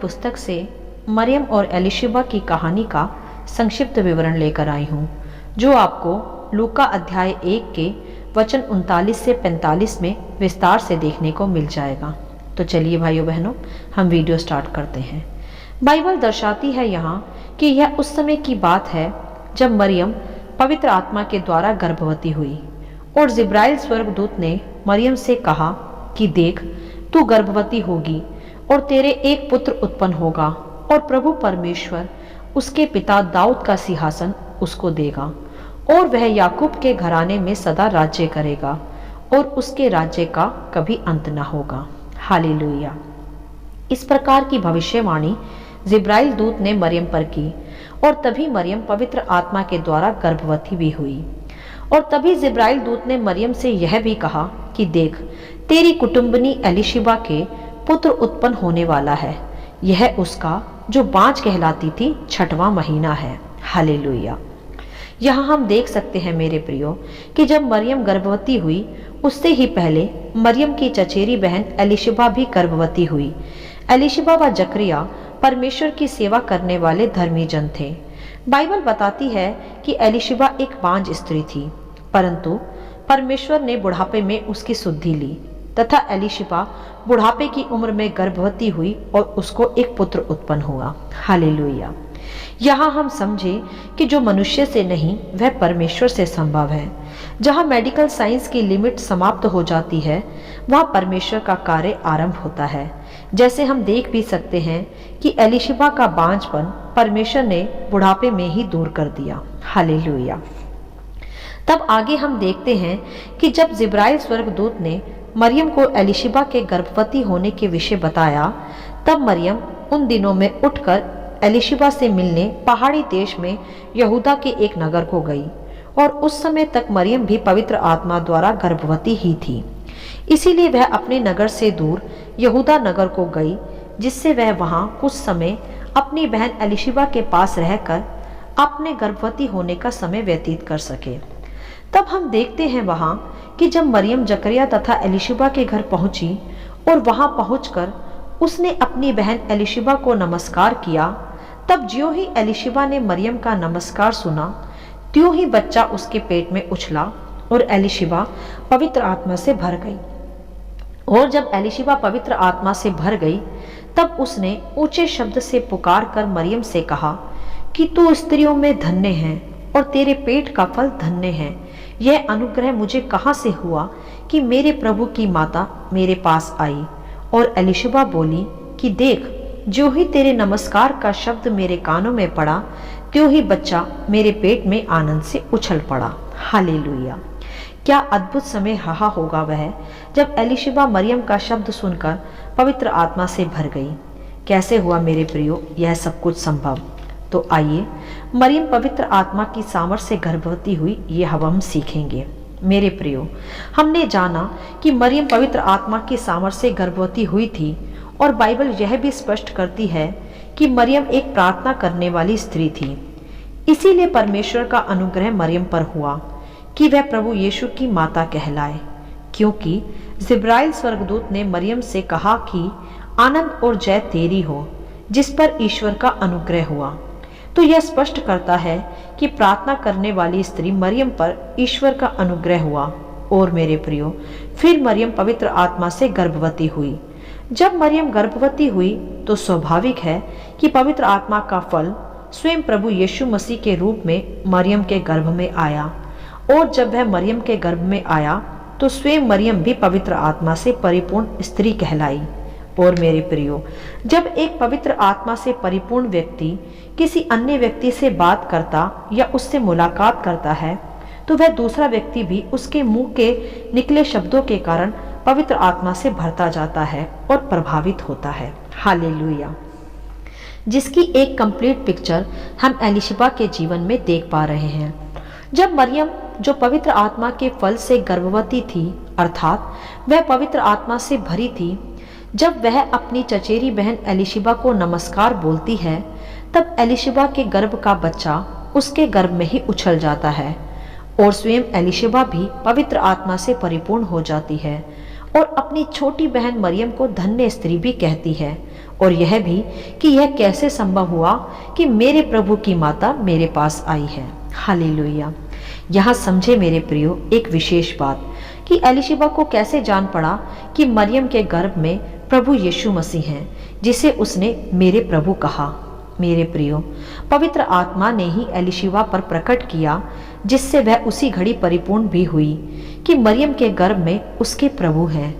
पुस्तक से मरियम और एलिशिबा की कहानी का संक्षिप्त विवरण लेकर आई हूँ, जो आपको लूका अध्याय 1 के वचन 39 से 45 में विस्तार से देखने को मिल जाएगा। तो चलिए भाइयों बहनों, हम वीडियो स्टार्ट करते हैं। बाइबल दर्शाती है यहाँ कि यह उस समय की बात है जब मरियम पवित्र आत्मा के द्वारा गर्भवती हुई और जिब्राइल स्वर्गदूत ने मरियम से कहा कि देख, तू गर्भवती होगी और तेरे एक पुत्र उत्पन्न होगा और प्रभु परमेश्वर उसके पिता दाऊद का सिंहासन उसको देगा और वह याकूब के घराने में सदा राज्य करेगा और उसके राज्य का कभी अंत न होगा। हालेलुया। इस प्रकार की भविष्यवाणी जिब्राइल दूत ने मरियम पर की और तभी मरियम पवित्र आत्मा के द्वारा गर्भवती भी हुई। और तभी जिब्राइल दूत ने मरियम से यह भी कहा कि देख, तेरी कुटुंबनी एलिशिबा के पुत्र उत्पन्न होने वाला है। यह उसका जो बाँझ कहलाती थी 6वां महीना है। हालेलुया। यहाँ हम देख सकते हैं मेरे प्रियो कि जब मरियम गर्भवती हुई उससे ही पहले मरियम की चचेरी बहन एलिशिबा भी गर्भवती हुई। एलिशिबा व जकरिया परमेश्वर की सेवा करने वाले धर्मी जन थे। बाइबल बताती है कि एलिशिबा एक बाँझ स्त्री थी, परंतु परमेश्वर ने बुढ़ापे में उसकी सुधि ली तथा एलिशिबा बुढ़ापे की उम्र में गर्भवती हुई और उसको एक पुत्र उत्पन्न हुआ। हालेलुया। यहाँ हम समझे कि जो मनुष्य से नहीं वह परमेश्वर से संभव है। जहाँ मेडिकल साइंस की लिमिट समाप्त हो जाती है वहाँ परमेश्वर का कार्य आरंभ होता है। जैसे हम देख भी सकते हैं कि एलिशिबा का बाँझपन परमेश्वर ने बुढ़ापे में ही दूर कर दिया। हालेलुया। तब आगे हम देखते हैं कि जब जिब्राइल स्वर्गदूत ने मरियम को एलिशिबा के गर्भवती होने के विषय बताया, तब मरियम उन दिनों में उठकर एलिशिबा से मिलने पहाड़ी देश में यहूदा के एक नगर को गई और उस समय तक मरियम भी पवित्र आत्मा द्वारा गर्भवती ही थी। इसीलिए वह अपने नगर से दूर यहूदा नगर को गई, जिससे वह वहां कुछ समय अपनी बहन एलिशिबा के पास रहकर अपने गर्भवती होने का समय व्यतीत कर सके। तब हम देखते हैं वहां कि जब मरियम जकरिया तथा एलिशिबा के घर पहुंची और वहां पहुंचकर उसने अपनी बहन एलिशिबा को नमस्कार किया, तब ज्यों ही एलिशिबा ने मरियम का नमस्कार सुना, त्यों ही बच्चा उसके पेट में उछला और एलिशिबा पवित्र आत्मा से भर गई। और जब एलिशिबा पवित्र आत्मा से भर गई, तब उसने ऊंचे शब्द से पुकार कर मरियम से कहा कि तू स्त्रियों में धन्य है और तेरे पेट का फल धन्य है। यह अनुग्रह मुझे कहाँ से हुआ कि मेरे प्रभु की माता मेरे पास आई। और एलिशिबा बोली कि देख, जो ही तेरे नमस्कार का शब्द मेरे कानों में पड़ा, त्यों ही बच्चा मेरे पेट में आनंद से उछल पड़ा। हालेलुया। क्या अद्भुत समय रहा होगा वह जब एलिशिबा मरियम का शब्द सुनकर पवित्र आत्मा से भर गई। कैसे हुआ मेरे प्रियो यह सब कुछ संभव? तो आइए मरियम पवित्र आत्मा की सामर्थ से गर्भवती हुई, ये हम सीखेंगे। मेरे प्रियो, हमने जाना कि मरियम पवित्र आत्मा की सामर्थ से गर्भवती हुई थी और बाइबल यह भी स्पष्ट करती है कि मरियम एक प्रार्थना करने वाली स्त्री थी। इसीलिए परमेश्वर का अनुग्रह मरियम पर हुआ कि वह प्रभु यीशु की माता कहलाए, क्योंकि जिब्राइल स्वर्गदूत ने मरियम से कहा कि आनंद और जय तेरी हो, जिस पर ईश्वर का अनुग्रह हुआ। तो यह स्पष्ट करता है कि प्रार्थना करने वाली स्त्री मरियम पर ईश्वर का अनुग्रह हुआ। और मेरे प्रियो, फिर मरियम पवित्र आत्मा से गर्भवती हुई। जब मरियम गर्भवती हुई तो स्वाभाविक है कि पवित्र आत्मा का फल स्वयं प्रभु यीशु मसीह के रूप में मरियम के गर्भ में आया। और जब वह मरियम के गर्भ में आया तो स्वयं मरियम भी पवित्र आत्मा से परिपूर्ण स्त्री कहलाई। और मेरे प्रियो, जब एक पवित्र आत्मा से परिपूर्ण व्यक्ति किसी अन्य व्यक्ति से बात करता या उससे मुलाकात करता है, तो वह दूसरा व्यक्ति भी उसके मुंह के निकले शब्दों के कारण पवित्र आत्मा से भरता जाता है और प्रभावित होता है। हालेलुया। जिसकी एक कंप्लीट पिक्चर हम एलिशिबा के जीवन में देख पा रहे हैं। जब मरियम जो पवित्र आत्मा के फल से गर्भवती थी, अर्थात वह पवित्र आत्मा से भरी थी, जब वह अपनी चचेरी बहन एलिशिबा को नमस्कार बोलती है, तब एलिशिबा के गर्भ का बच्चा उसके गर्भ में ही उछल जाता है और स्वयं एलिशिबा भी पवित्र आत्मा से परिपूर्ण हो जाती है और अपनी छोटी बहन मरियम को धन्य स्त्री भी कहती है और यह भी कि यह कैसे संभव हुआ कि मेरे प्रभु की माता मेरे पास आई है। हालेलुया। यहाँ समझे मेरे प्रियो एक विशेष बात कि एलिशिबा को कैसे जान पड़ा कि मरियम के गर्भ में प्रभु यीशु मसीह हैं, जिसे उसने मेरे प्रभु कहा। मेरे प्रियो, पवित्र आत्मा ने ही एलिशिबा पर प्रकट किया, जिससे वह उसी घड़ी परिपूर्ण भी हुई कि मरियम के गर्भ में उसके प्रभु हैं।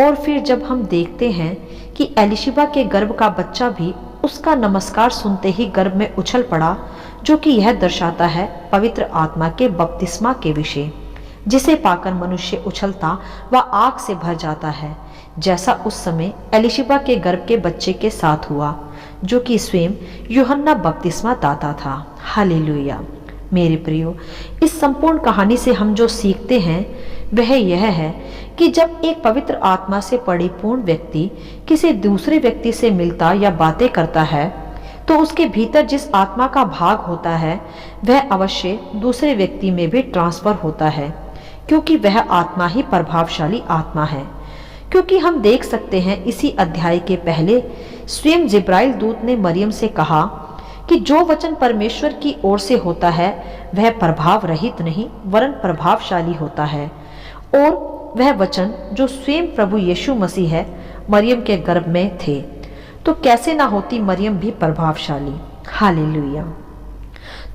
और फिर जब हम देखते हैं कि एलिशिबा के गर्भ का बच्चा भी उसका नमस्कार सुनते ही गर्भ में उछल पड़ा, जो कि यह दर्शाता है पवित्र आत्मा के बपतिस्मा के विषय, जिसे पाकर मनुष्य उछलता व आग से भर जाता है, जैसा उस समय एलिशिबा के गर्भ के बच्चे के साथ हुआ, जो कि स्वयं यूहन्ना बपतिस्मा दाता था। हालेलुया। मेरे प्रियो, इस संपूर्ण कहानी से हम जो सीखते हैं वह यह है कि जब एक पवित्र आत्मा से परिपूर्ण व्यक्ति किसी दूसरे व्यक्ति से मिलता या बातें करता है, तो उसके भीतर जिस आत्मा का भाग होता है वह अवश्य दूसरे व्यक्ति में भी ट्रांसफर होता है, क्योंकि वह आत्मा ही प्रभावशाली आत्मा है। क्योंकि हम देख सकते हैं इसी अध्याय के पहले स्वयं जिब्राइल दूत ने मरियम से कहा कि जो वचन परमेश्वर की ओर से होता है वह प्रभाव रहित नहीं वरन प्रभावशाली होता है, और वह वचन जो स्वयं प्रभु यीशु मसीह है मरियम के गर्भ में थे, तो कैसे ना होती मरियम भी प्रभावशाली। हालेलुया।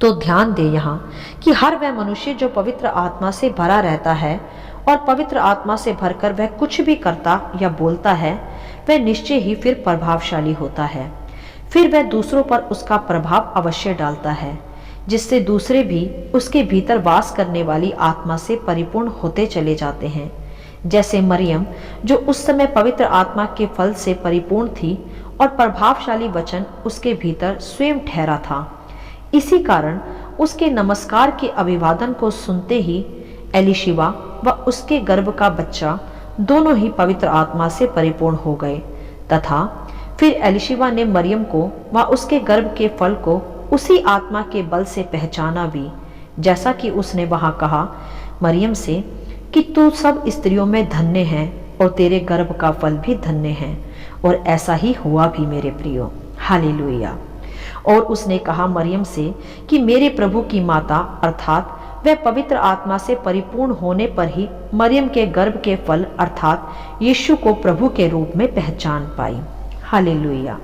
तो ध्यान दे यहाँ कि हर वह मनुष्य जो पवित्र आत्मा से भरा रहता है और पवित्र आत्मा से भरकर वह कुछ भी करता या बोलता है, वह निश्चय ही फिर प्रभावशाली होता है। फिर वह दूसरों पर उसका प्रभाव अवश्य डालता है, जिससे दूसरे भी उसके भीतर वास करने वाली आत्मा से परिपूर्ण होते चले जाते हैं। जैसे मरियम जो उस समय पवित्र आत्मा के फल से परिपूर्ण थी और प्रभावशाली वचन उसके भीतर स्वयं ठहरा था। इसी कारण उसके नमस्कार के अभिवादन को सुनते ही एलिशिबा व उसके गर्भ का बच्चा दोनों ही पवित्र आत्मा से परिपूर्ण हो गए, तथा फिर एलिशिबा ने मरियम को व उसके गर्भ के फल को उसी आत्मा के बल से पहचाना भी, जैसा कि उसने वहां कहा मरियम से कि तू सब स्त्रियों में धन्य है और तेरे गर्भ का फल भी धन्य है। और ऐसा ही हुआ भी मेरे प्रियो। हालेलुया। और उसने कहा मरियम से कि मेरे प्रभु की माता अर्थात वह पवित्र आत्मा से परिपूर्ण होने पर ही मरियम के गर्भ के फल अर्थात यीशु को प्रभु के रूप में पहचान पाई। हालेलुया।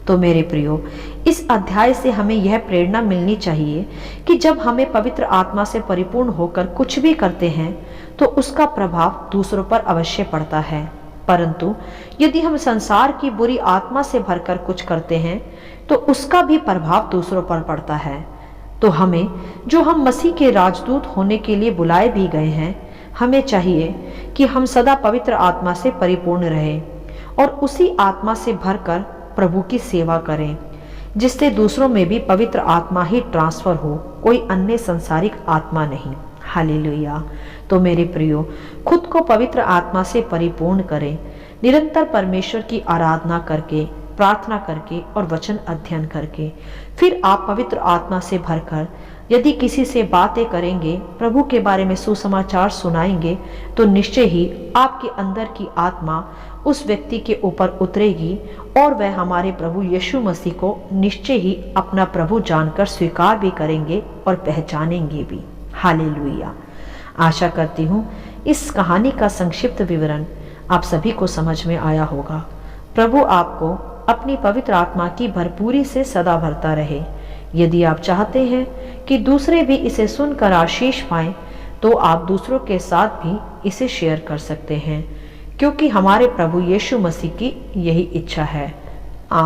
तो मेरे प्रियो, इस अध्याय से हमें यह प्रेरणा मिलनी चाहिए कि जब हमें पवित्र आत्मा से परिपूर्ण होकर कुछ भी करते हैं तो उसका प्रभाव दूसरों पर अवश्य पड़ता है, परंतु यदि हम संसार की बुरी आत्मा से भरकर कुछ करते हैं तो उसका भी प्रभाव दूसरों पर पड़ता है। तो हमें, जो हम मसीह के राजदूत होने के लिए बुलाए भी गए हैं, हमें चाहिए कि हम सदा पवित्र आत्मा से परिपूर्ण रहें और उसी आत्मा से भरकर प्रभु की सेवा करें, जिससे दूसरों में भी पवित्र आत्मा ही ट्रांसफर हो, कोई अन्य संसारिक आत्मा नहीं। हालेलुया। तो मेरे प्रियो, खुद को पवित्र आत्मा से परिपूर्ण करें, निरंतर परमेश्वर की आराधना करके, प्रार्थना करके और वचन अध्ययन करके। फिर आप पवित्र आत्मा से भरकर यदि किसी से बातें करेंगे, प्रभु के बारे में सुसमाचार सुनाएंगे, तो निश्चय ही आपके अंदर की आत्मा उस व्यक्ति के ऊपर उतरेगी और वह हमारे प्रभु यीशु मसीह को निश्चय ही अपना प्रभु जानकर स्वीकार भी करेंगे और पहचानेंगे भी। हालेलुया। आशा करती हूँ इस कहानी का संक्षिप्त विवरण आप सभी को समझ में आया होगा। प्रभु आपको अपनी पवित्र आत्मा की भरपूरी से सदा भरता रहे। यदि आप चाहते हैं कि दूसरे भी इसे सुनकर आशीष पाएं, तो आप दूसरों के साथ भी इसे शेयर कर सकते हैं, क्योंकि हमारे प्रभु यीशु मसीह की यही इच्छा है।